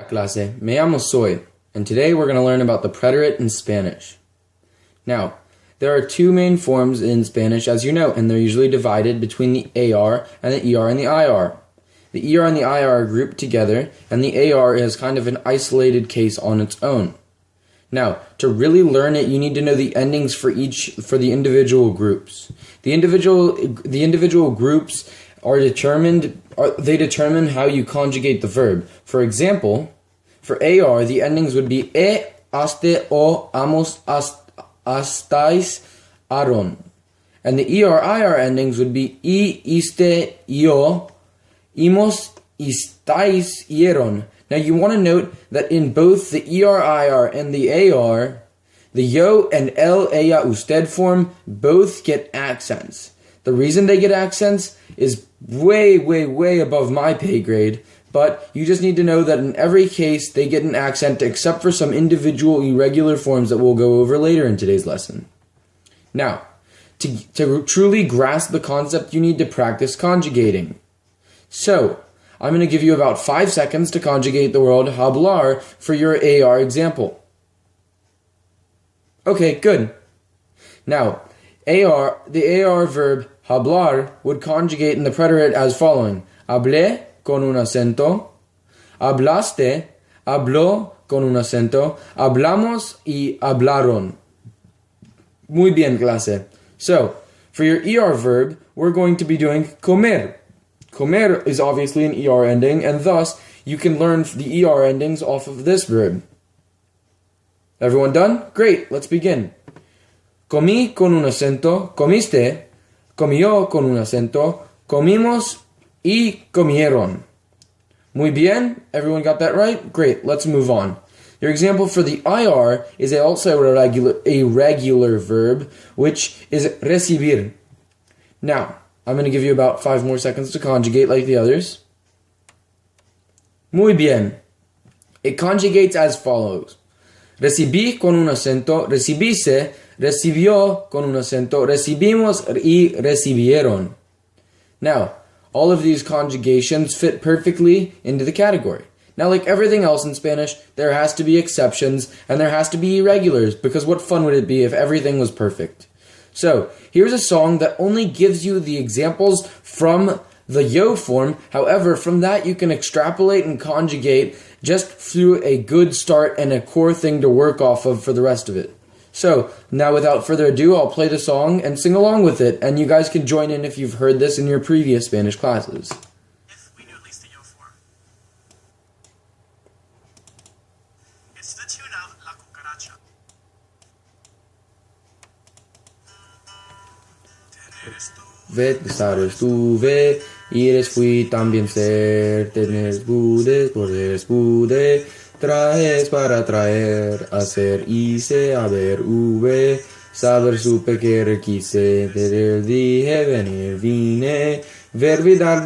Clase, me llamo Soy, and today we're going to learn about the preterite in Spanish. Now, there are two main forms in Spanish, as you know, and they're usually divided between the AR and the ER and the IR. The ER and the IR are grouped together, and the AR is kind of an isolated case on its own. Now, to really learn it, you need to know the endings for the individual groups. The individual groups they determine how you conjugate the verb. For example, for AR, the endings would be aste, o, amos, astais, aron. And the ER-IR endings would be iste, io, imos, istais, ieron. Now you want to note that in both the ER-IR and the AR, the yo and el, ella, usted form both get accents. The reason they get accents is way above my pay grade, but you just need to know that in every case they get an accent except for some individual irregular forms that we'll go over later in today's lesson. Now, to truly grasp the concept, you need to practice conjugating. So, I'm going to give you about 5 seconds to conjugate the word hablar for your AR example. Okay, good. Now, the AR verb hablar would conjugate in the preterite as following. Hablé con un acento, hablaste, habló con un acento, hablamos y hablaron. Muy bien, clase. So, for your ER verb, we're going to be doing comer. Comer is obviously an ER ending, and thus you can learn the ER endings off of this verb. Everyone done? Great, let's begin. Comí con un acento, comiste, comió con un acento, comimos y comieron. Muy bien, everyone got that right? Great, let's move on. Your example for the IR is also a regular verb, which is recibir. Now, I'm going to give you about 5 more seconds to conjugate like the others. Muy bien. It conjugates as follows. Recibí con un acento, recibiste, recibió con un acento, recibimos y recibieron. Now, all of these conjugations fit perfectly into the category. Now, like everything else in Spanish, there has to be exceptions and there has to be irregulars, because what fun would it be if everything was perfect? So, here's a song that only gives you the examples from the yo form. However, from that you can extrapolate and conjugate just through a good start and a core thing to work off of for the rest of it. So, now without further ado, I'll play the song and sing along with it, and you guys can join in if you've heard this in your previous Spanish classes. If we knew at least the yo form. It's the tune of La Cucaracha. Estar estuve, ires fui también ser, tener pude, poder pude, trajes para traer, hacer hice, haber hube, saber supe que requise, tener dije, venir vine, ver vidar.